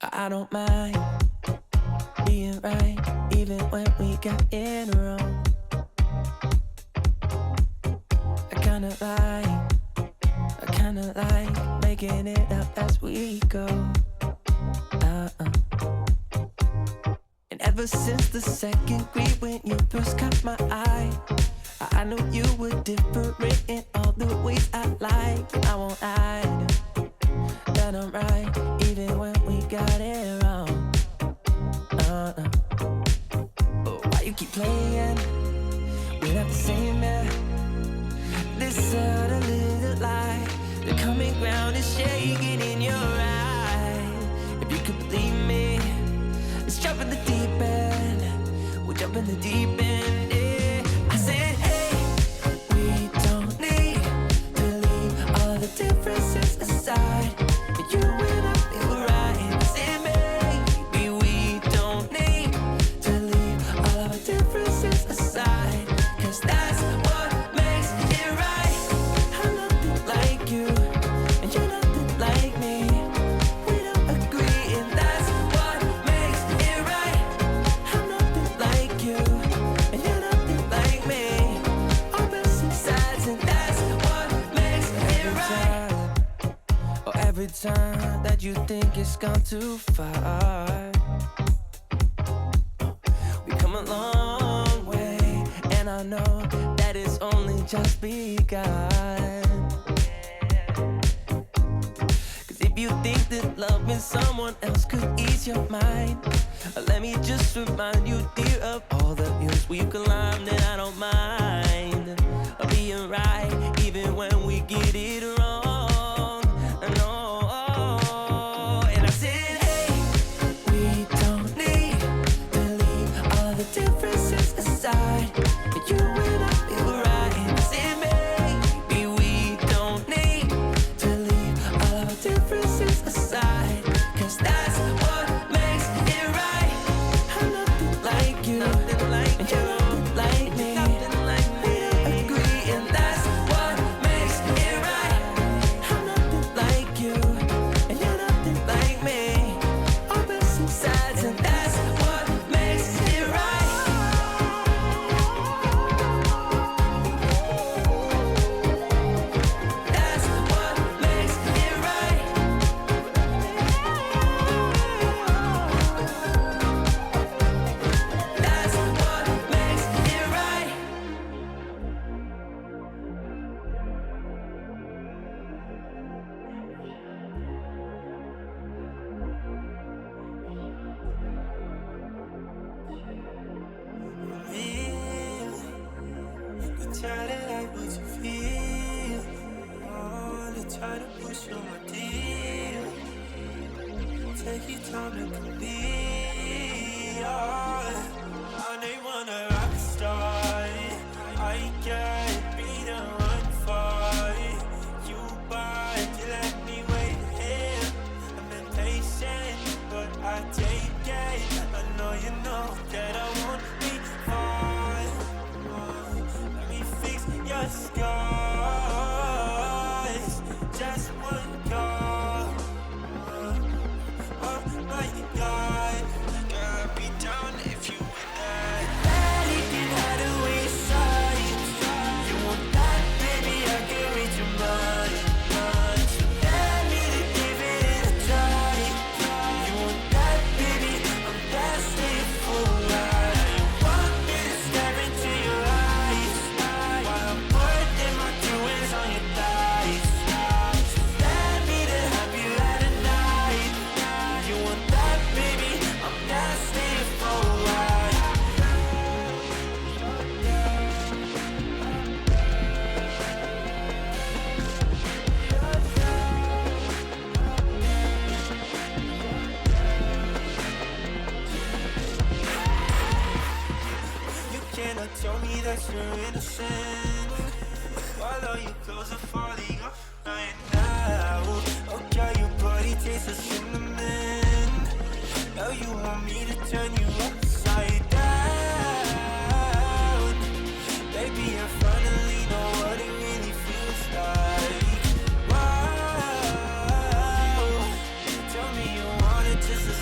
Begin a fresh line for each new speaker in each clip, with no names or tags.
I don't mind being right, even when we got in wrong. I kinda like making it up as we go. And ever since the second grade when you first caught my eye, I knew you were different in all the ways I like. I won't hide that I'm right, even when we got it wrong. But why you keep playing? We're not the same man. This other little light, the common ground is shaking in your eye. If you could believe me, let's jump in the deep end. We'll jump in the deep end, yeah. I said, hey, we don't need to leave all the differences aside. You and I feel right. I said, maybe we don't need to leave all of our differences aside, 'cause that's what makes it right. I'm nothing like you, and you're nothing like me. We don't agree, and that's what makes it right. I'm nothing like you, and you're nothing like me. Opposite sides, and that's what makes it right. Oh, every time that you think it's gone too far, we come a long way, and I know that it's only just begun. 'Cause if you think that loving someone else could ease your mind, let me just remind you, dear, of all the hills we've climbed. And I don't mind being right, even when we get it wrong. No. And I said, hey, we don't need to leave all of the differences aside. But you and I feel right. I said, maybe we don't need to leave all of our differences aside, 'cause that's what makes it right. I'm nothing like you, and you're nothing like me. We don't agree, and that's what makes it right. I'm nothing like you, and you're nothing like me. Opposite sides, and that's what makes it right. That's what makes it right. That's what makes it right.
You try to like what you feel. Oh, they try to push on my deal. Take your time to complete. Oh, they want a rock star. I can't be the one for you, but you let me wait here. I'm impatient, but I take it. I know you know that I won't be far. Let me fix your scars. Just one call. Oh my God, girl, I'd be down if you were that. Daddy can hide away inside. You want that, baby? I can read your mind. So let me to give it a try. You want that, baby? I'm destined for life. You want me to stare into your eyes while I'm putting my doings on your thighs. So let me to have you at a night. You want that, baby? I'm destined for life. You cannot tell me that you're innocent while all your clothes are falling off right now. Oh, girl, your body tastes of cinnamon. Now you want me to turn you upside down. Baby, I finally know what it really feels like. Wow. Tell me you want it just the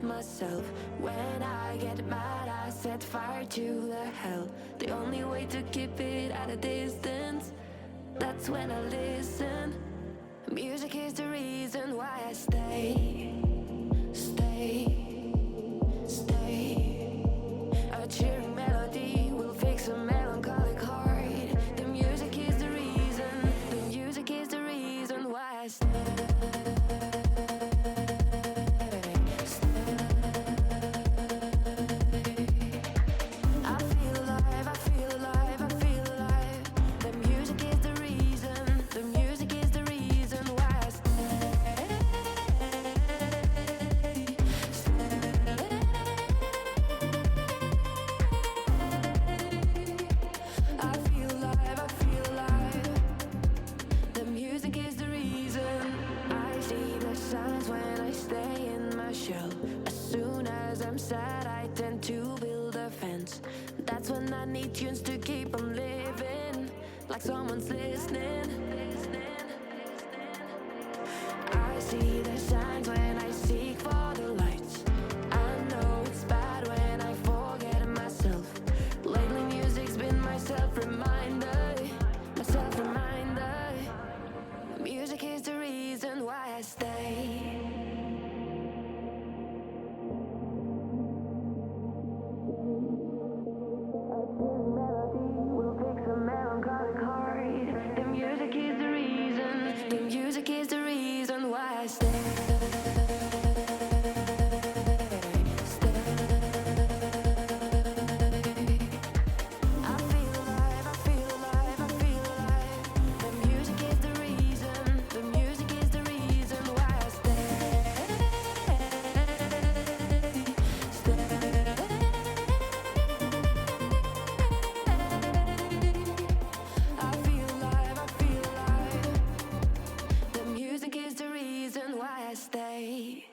myself. When I get mad, I set fire to the hell. The only way to keep it at a distance, that's when I listen. Music is the reason why I stay. A cheering melody will fix a melancholic heart. The music is the reason. The music is the reason why I stay. I feel alive, I feel alive, I feel alive. The music is the reason. The music is the reason why I stay. I feel alive, I feel alive. The music is the reason. I see the signs when I stay in my shell. As soon as I'm sad, I tend to build a fence. That's when I need tunes to keep on living, like someone's listening. I see the signs when I seek for the lights. I know it's bad when I forget myself. Lately music's been my self-reminder, my self-reminder. Music is the reason why I stay. Melody will fix a melancholic heart. The music is the reason. The music is the reason why I stay. I feel alive, I feel alive, I feel alive. The music is the reason. The music is the reason why I stay. I feel alive, I feel alive. The music is the reason why I stay.